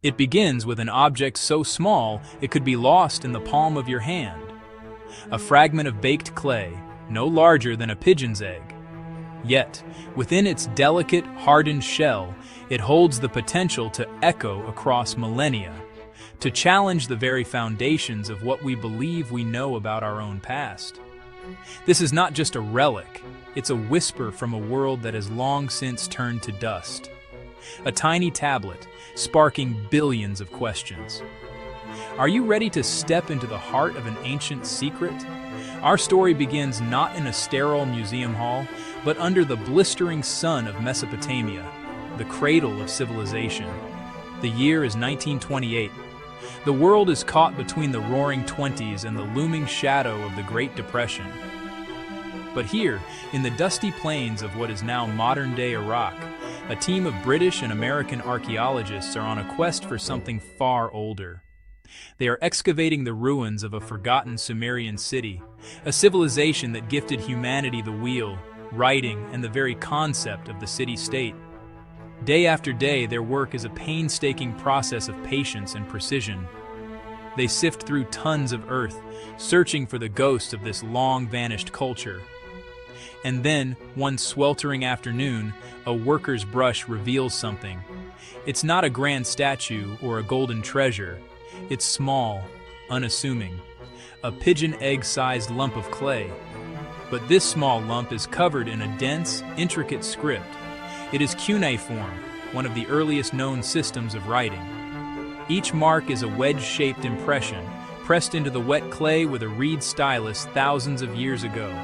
It begins with an object so small it could be lost in the palm of your hand. A fragment of baked clay, no larger than a pigeon's egg. Yet, within its delicate, hardened shell, it holds the potential to echo across millennia, to challenge the very foundations of what we believe we know about our own past. This is not just a relic, it's a whisper from a world that has long since turned to dust. A tiny tablet, sparking billions of questions. Are you ready to step into the heart of an ancient secret? Our story begins not in a sterile museum hall, but under the blistering sun of Mesopotamia, the cradle of civilization. The year is 1928. The world is caught between the roaring 20s and the looming shadow of the Great Depression. But here, in the dusty plains of what is now modern-day Iraq, a team of British and American archaeologists are on a quest for something far older. They are excavating the ruins of a forgotten Sumerian city, a civilization that gifted humanity the wheel, writing, and the very concept of the city-state. Day after day, their work is a painstaking process of patience and precision. They sift through tons of earth, searching for the ghost of this long-vanished culture. And then, one sweltering afternoon, a worker's brush reveals something. It's not a grand statue or a golden treasure. It's small, unassuming, a pigeon egg-sized lump of clay. But this small lump is covered in a dense, intricate script. It is cuneiform, one of the earliest known systems of writing. Each mark is a wedge-shaped impression, pressed into the wet clay with a reed stylus thousands of years ago.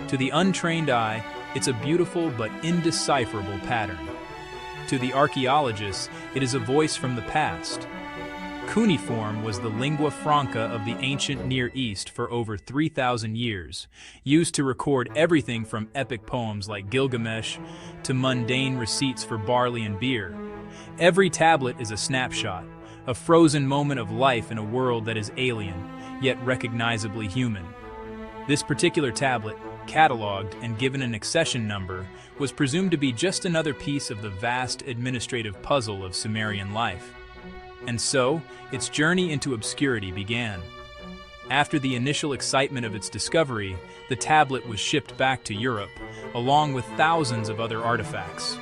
To the untrained eye, it's a beautiful but indecipherable pattern. To the archaeologists, it is a voice from the past. Cuneiform was the lingua franca of the ancient Near East for over 3,000 years, used to record everything from epic poems like Gilgamesh to mundane receipts for barley and beer. Every tablet is a snapshot, a frozen moment of life in a world that is alien, yet recognizably human. This particular tablet, catalogued and given an accession number, was presumed to be just another piece of the vast administrative puzzle of Sumerian life. And so, its journey into obscurity began. After the initial excitement of its discovery, the tablet was shipped back to Europe, along with thousands of other artifacts.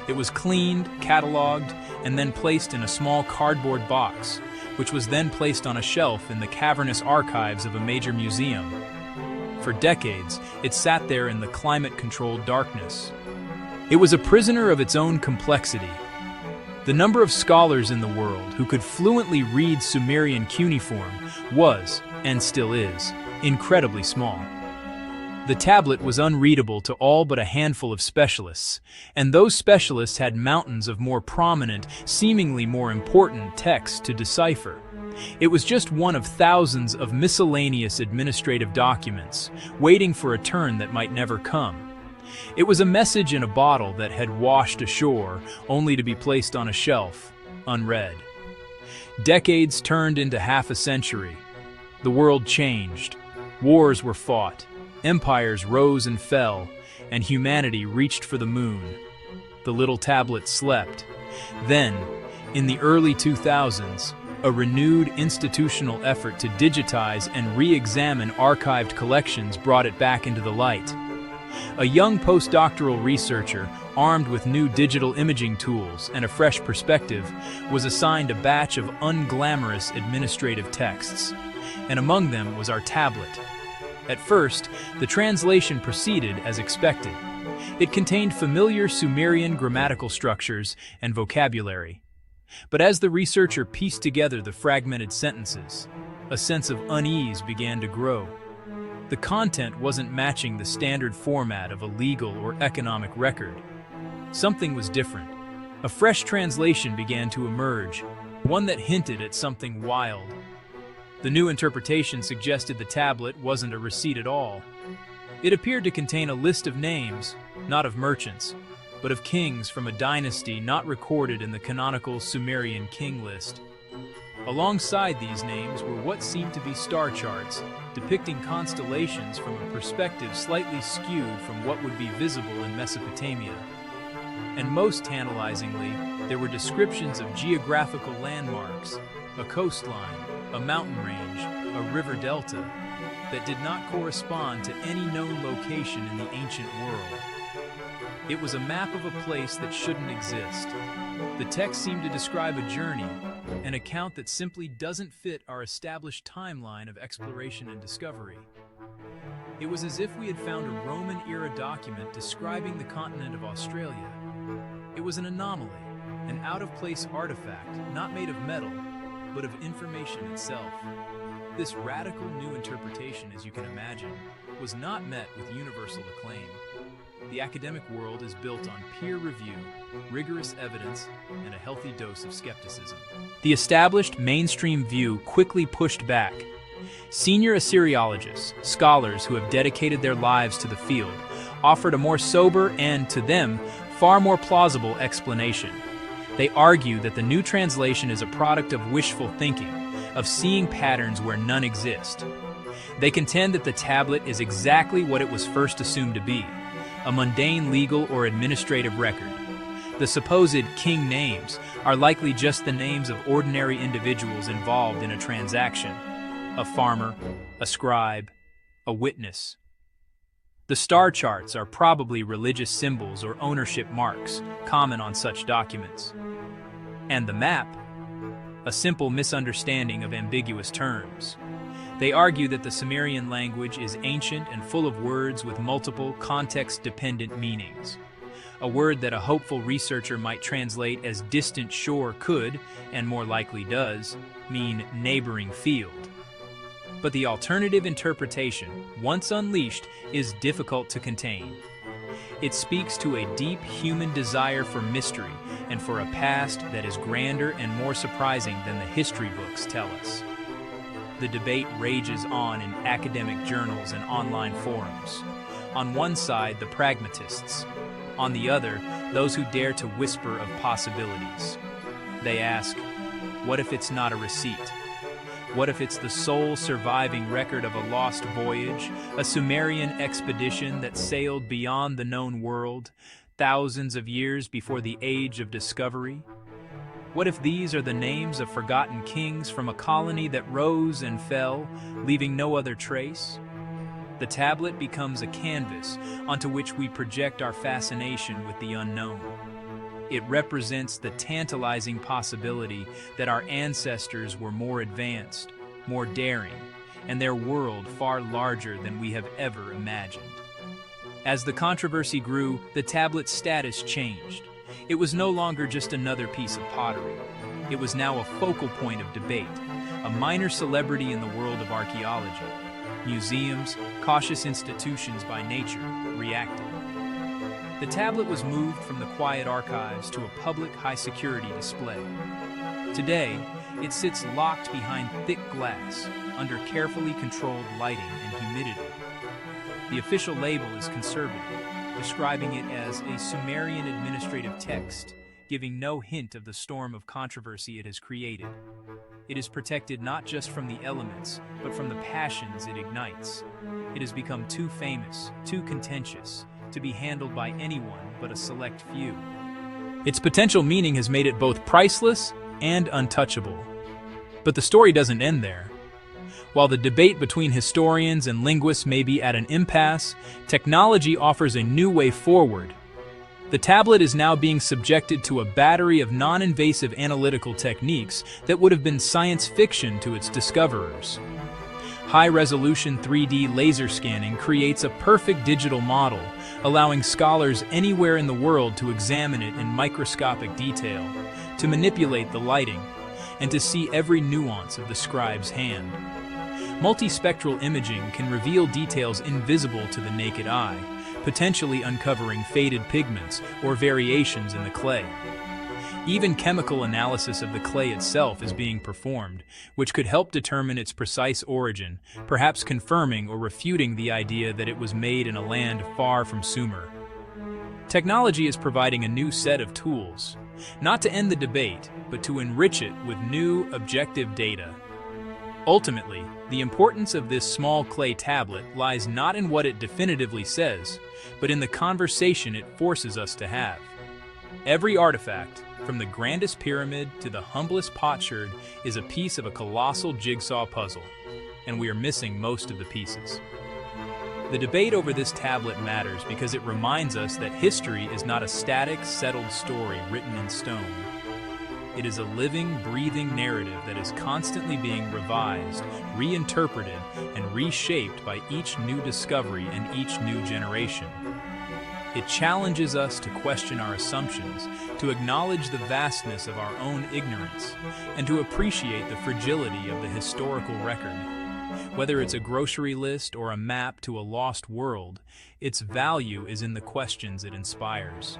It was cleaned, catalogued, and then placed in a small cardboard box, which was then placed on a shelf in the cavernous archives of a major museum. For decades, it sat there in the climate-controlled darkness. It was a prisoner of its own complexity. The number of scholars in the world who could fluently read Sumerian cuneiform was, and still is, incredibly small. The tablet was unreadable to all but a handful of specialists, and those specialists had mountains of more prominent, seemingly more important texts to decipher. It was just one of thousands of miscellaneous administrative documents, waiting for a turn that might never come. It was a message in a bottle that had washed ashore, only to be placed on a shelf, unread. Decades turned into half a century. The world changed. Wars were fought. Empires rose and fell, and humanity reached for the moon. The little tablet slept. Then, in the early 2000s, a renewed institutional effort to digitize and re-examine archived collections brought it back into the light. A young postdoctoral researcher, armed with new digital imaging tools and a fresh perspective, was assigned a batch of unglamorous administrative texts, and among them was our tablet. At first, the translation proceeded as expected. It contained familiar Sumerian grammatical structures and vocabulary. But as the researcher pieced together the fragmented sentences, a sense of unease began to grow. The content wasn't matching the standard format of a legal or economic record. Something was different. A fresh translation began to emerge, one that hinted at something wild. The new interpretation suggested the tablet wasn't a receipt at all. It appeared to contain a list of names, not of merchants, but of kings from a dynasty not recorded in the canonical Sumerian King List. Alongside these names were what seemed to be star charts, depicting constellations from a perspective slightly skewed from what would be visible in Mesopotamia. And most tantalizingly, there were descriptions of geographical landmarks, a coastline, a mountain range, a river delta, that did not correspond to any known location in the ancient world. It was a map of a place that shouldn't exist. The text seemed to describe a journey, an account that simply doesn't fit our established timeline of exploration and discovery. It was as if we had found a Roman-era document describing the continent of Australia. It was an anomaly, an out-of-place artifact not made of metal, but of information itself. This radical new interpretation, as you can imagine, was not met with universal acclaim. The academic world is built on peer review, rigorous evidence, and a healthy dose of skepticism. The established mainstream view quickly pushed back. Senior Assyriologists, scholars who have dedicated their lives to the field, offered a more sober and, to them, far more plausible explanation. They argue that the new translation is a product of wishful thinking, of seeing patterns where none exist. They contend that the tablet is exactly what it was first assumed to be, a mundane legal or administrative record. The supposed king names are likely just the names of ordinary individuals involved in a transaction: a farmer, a scribe, a witness. The star charts are probably religious symbols or ownership marks common on such documents. And the map? A simple misunderstanding of ambiguous terms. They argue that the Sumerian language is ancient and full of words with multiple context-dependent meanings. A word that a hopeful researcher might translate as distant shore could, and more likely does, mean neighboring field. But the alternative interpretation, once unleashed, is difficult to contain. It speaks to a deep human desire for mystery and for a past that is grander and more surprising than the history books tell us. The debate rages on in academic journals and online forums. On one side, the pragmatists. On the other, those who dare to whisper of possibilities. They ask, what if it's not a receipt? What if it's the sole surviving record of a lost voyage, a Sumerian expedition that sailed beyond the known world, thousands of years before the age of discovery? What if these are the names of forgotten kings from a colony that rose and fell, leaving no other trace? The tablet becomes a canvas onto which we project our fascination with the unknown. It represents the tantalizing possibility that our ancestors were more advanced, more daring, and their world far larger than we have ever imagined. As the controversy grew, the tablet's status changed. It was no longer just another piece of pottery. It was now a focal point of debate, a minor celebrity in the world of archaeology. Museums, cautious institutions by nature, reacted. The tablet was moved from the quiet archives to a public high-security display. Today, it sits locked behind thick glass, under carefully controlled lighting and humidity. The official label is conservative, describing it as a Sumerian administrative text, giving no hint of the storm of controversy it has created. It is protected not just from the elements, but from the passions it ignites. It has become too famous, too contentious, to be handled by anyone but a select few. Its potential meaning has made it both priceless and untouchable. But the story doesn't end there. While the debate between historians and linguists may be at an impasse, technology offers a new way forward. The tablet is now being subjected to a battery of non-invasive analytical techniques that would have been science fiction to its discoverers. High-resolution 3D laser scanning creates a perfect digital model, allowing scholars anywhere in the world to examine it in microscopic detail, to manipulate the lighting, and to see every nuance of the scribe's hand. Multispectral imaging can reveal details invisible to the naked eye, potentially uncovering faded pigments or variations in the clay. Even chemical analysis of the clay itself is being performed, which could help determine its precise origin, perhaps confirming or refuting the idea that it was made in a land far from Sumer. Technology is providing a new set of tools, not to end the debate, but to enrich it with new, objective data. Ultimately, the importance of this small clay tablet lies not in what it definitively says, but in the conversation it forces us to have. Every artifact, from the grandest pyramid to the humblest potsherd, is a piece of a colossal jigsaw puzzle, and we are missing most of the pieces. The debate over this tablet matters because it reminds us that history is not a static, settled story written in stone. It is a living, breathing narrative that is constantly being revised, reinterpreted, and reshaped by each new discovery and each new generation. It challenges us to question our assumptions, to acknowledge the vastness of our own ignorance, and to appreciate the fragility of the historical record. Whether it's a grocery list or a map to a lost world, its value is in the questions it inspires.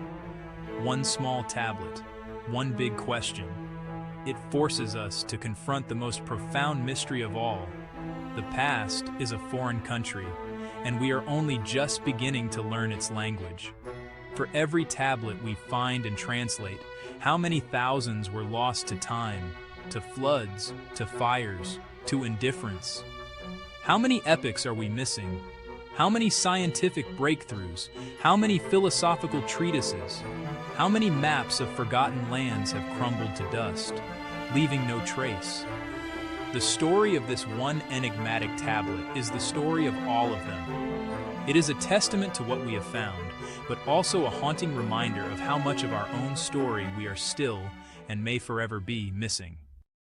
One small tablet, one big question. It forces us to confront the most profound mystery of all. The past is a foreign country, and we are only just beginning to learn its language. For every tablet we find and translate, how many thousands were lost to time, to floods, to fires, to indifference? How many epics are we missing? How many scientific breakthroughs? How many philosophical treatises? How many maps of forgotten lands have crumbled to dust, leaving no trace? The story of this one enigmatic tablet is the story of all of them. It is a testament to what we have found, but also a haunting reminder of how much of our own story we are still, and may forever be, missing.